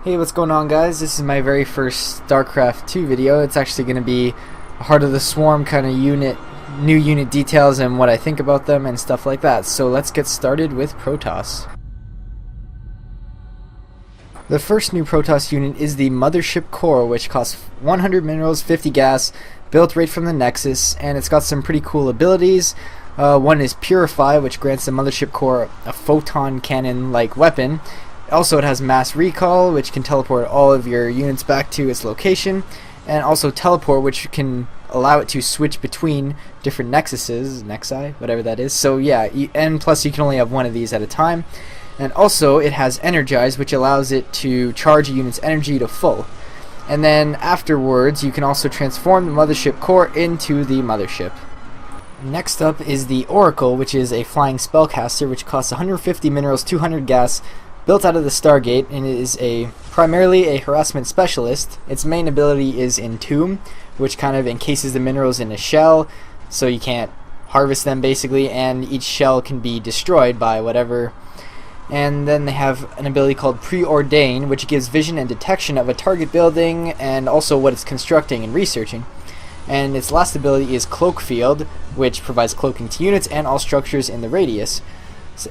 Hey, what's going on, guys? This is my very first Starcraft 2 video. It's actually going to be a Heart of the Swarm kind of unit, new unit details and what I think about them and stuff like that. So let's get started with Protoss. The first new Protoss unit is the Mothership Core, which costs 100 minerals, 50 gas, built right from the Nexus, and it's got some pretty cool abilities. One is Purify, which grants the Mothership Core a photon cannon-like weapon. Also, it has Mass Recall, which can teleport all of your units back to its location, and also Teleport, which can allow it to switch between different nexuses, nexi, whatever that is. So yeah, and plus you can only have one of these at a time. And also, it has Energize, which allows it to charge a unit's energy to full. And then afterwards, you can also transform the Mothership Core into the Mothership. Next up is the Oracle, which is a flying spellcaster, which costs 150 minerals, 200 gas, built out of the Stargate, and it is primarily a harassment specialist. Its main ability is Entomb, which kind of encases the minerals in a shell, so you can't harvest them basically, and each shell can be destroyed by whatever. And then they have an ability called Preordain, which gives vision and detection of a target building and also what it's constructing and researching. And its last ability is Cloak Field, which provides cloaking to units and all structures in the radius.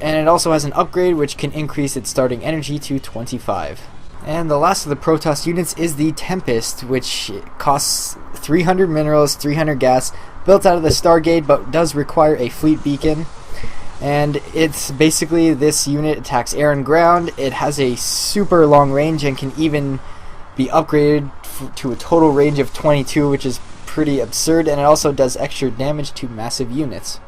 And it also has an upgrade which can increase its starting energy to 25. And the last of the Protoss units is the Tempest, which costs 300 minerals, 300 gas, built out of the Stargate, but does require a fleet beacon. And it's basically, this unit attacks air and ground. It has a super long range and can even be upgraded to a total range of 22, which is pretty absurd, and it also does extra damage to massive units.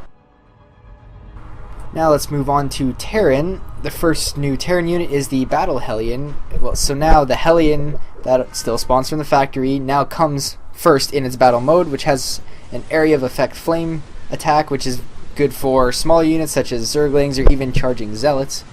Now let's move on to Terran. The first new Terran unit is the Battle Hellion. Well, so now the Hellion that still spawns from the factory now comes first in its battle mode, which has an area of effect flame attack, which is good for small units such as Zerglings or even charging Zealots.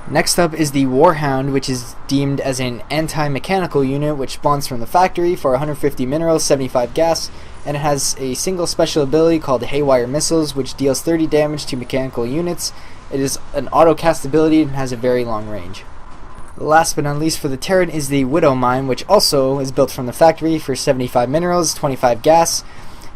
Next up is the Warhound, which is deemed as an anti-mechanical unit which spawns from the factory for 150 minerals, 75 gas, and it has a single special ability called Haywire Missiles, which deals 30 damage to mechanical units. It is an auto-cast ability and has a very long range. Last but not least for the Terran is the Widow Mine, which also is built from the factory for 75 minerals, 25 gas.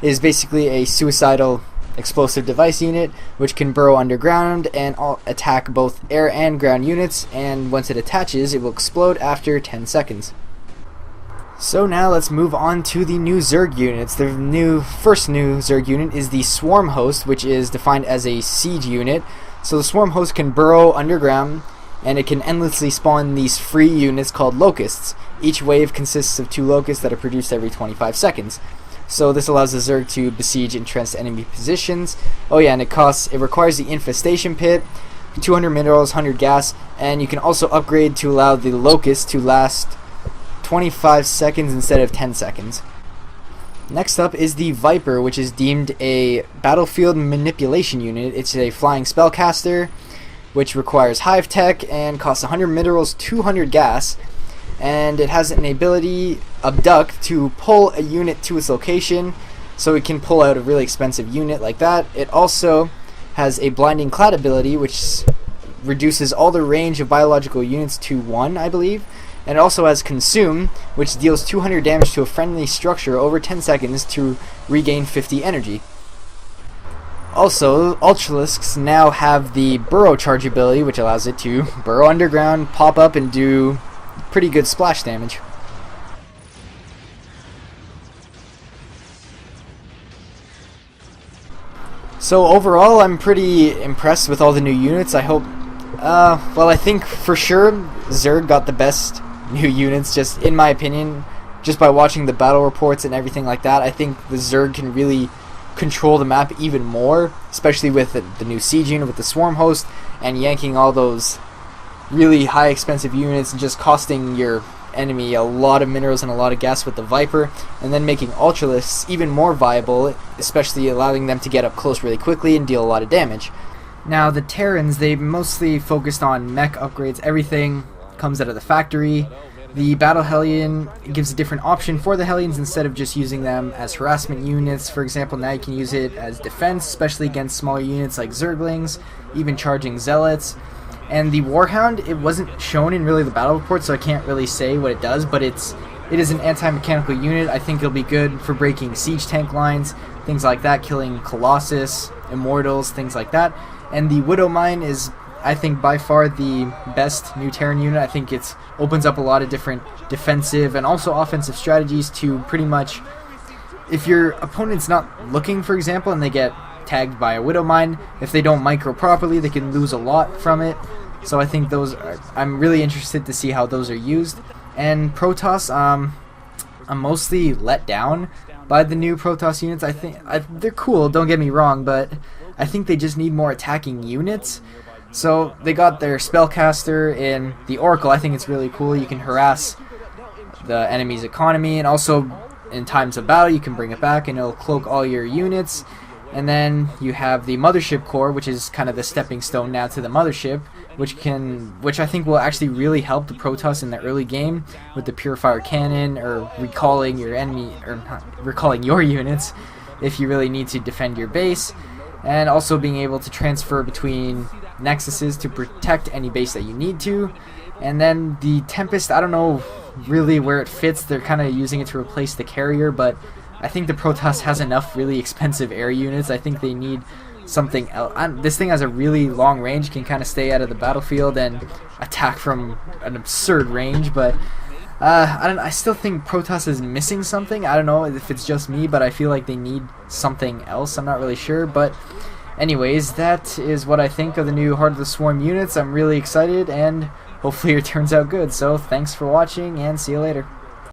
It is basically a suicidal explosive device unit which can burrow underground and attack both air and ground units, and once it attaches it will explode after 10 seconds. So now let's move on to the new Zerg units. The first new Zerg unit is the Swarm Host, which is defined as a siege unit. So the Swarm Host can burrow underground and it can endlessly spawn these free units called Locusts. Each wave consists of 2 Locusts that are produced every 25 seconds. So this allows the Zerg to besiege entrenched enemy positions. Oh yeah, and it requires the Infestation Pit, 200 minerals, 100 gas, and you can also upgrade to allow the Locust to last 25 seconds instead of 10 seconds. Next up is the Viper, which is deemed a battlefield manipulation unit. It's a flying spellcaster which requires Hive Tech and costs 100 minerals, 200 gas, and it has an ability Abduct to pull a unit to its location, so it can pull out a really expensive unit like that. It also has a Blinding Cloud ability which reduces all the range of biological units to 1, I believe. And it also has Consume, which deals 200 damage to a friendly structure over 10 seconds to regain 50 energy. Also, Ultralisks now have the Burrow Charge ability, which allows it to burrow underground, pop up, and do pretty good splash damage. So overall, I'm pretty impressed with all the new units. I hope, well, I think for sure Zerg got the best new units, just in my opinion, just by watching the battle reports and everything like that. I think the Zerg can really control the map even more, especially with the new siege unit with the Swarm Host and yanking all those really high expensive units and just costing your enemy a lot of minerals and a lot of gas with the Viper, and then making Ultralisks even more viable, especially allowing them to get up close really quickly and deal a lot of damage. Now the Terrans, they mostly focused on mech upgrades. Everything comes out of the factory. The Battle Hellion gives a different option for the Hellions. Instead of just using them as harassment units, for example, now you can use it as defense, especially against smaller units like Zerglings, even charging Zealots. And the Warhound, it wasn't shown in really the battle report, so I can't really say what it does, but it is an anti-mechanical unit. I think it'll be good for breaking siege tank lines, things like that, killing Colossus, Immortals, things like that. And the Widow Mine is, I think, by far the best new Terran unit. I think it opens up a lot of different defensive and also offensive strategies to pretty much, if your opponent's not looking, for example, and they get tagged by a Widow Mine, if they don't micro properly, they can lose a lot from it. So I think I'm really interested to see how those are used. And Protoss, I'm mostly let down by the new Protoss units. I think they're cool, don't get me wrong, but I think they just need more attacking units. So they got their Spellcaster in the Oracle. I think it's really cool. You can harass the enemy's economy, and also in times of battle you can bring it back and it'll cloak all your units. And then you have the Mothership Core, which is kind of the stepping stone now to the Mothership, which I think will actually really help the Protoss in the early game with the Purifier Cannon, or recalling your enemy, or not, recalling your units if you really need to defend your base, and also being able to transfer between Nexuses to protect any base that you need to. And then the Tempest, I don't know really where it fits. They're kind of using it to replace the Carrier, but I think the Protoss has enough really expensive air units. I think they need something else. This thing has a really long range, can kind of stay out of the battlefield and attack from an absurd range, but I still think Protoss is missing something. I don't know if it's just me, but I feel like they need something else. I'm not really sure, but anyways, that is what I think of the new Heart of the Swarm units. I'm really excited, and hopefully it turns out good. So thanks for watching, and see you later.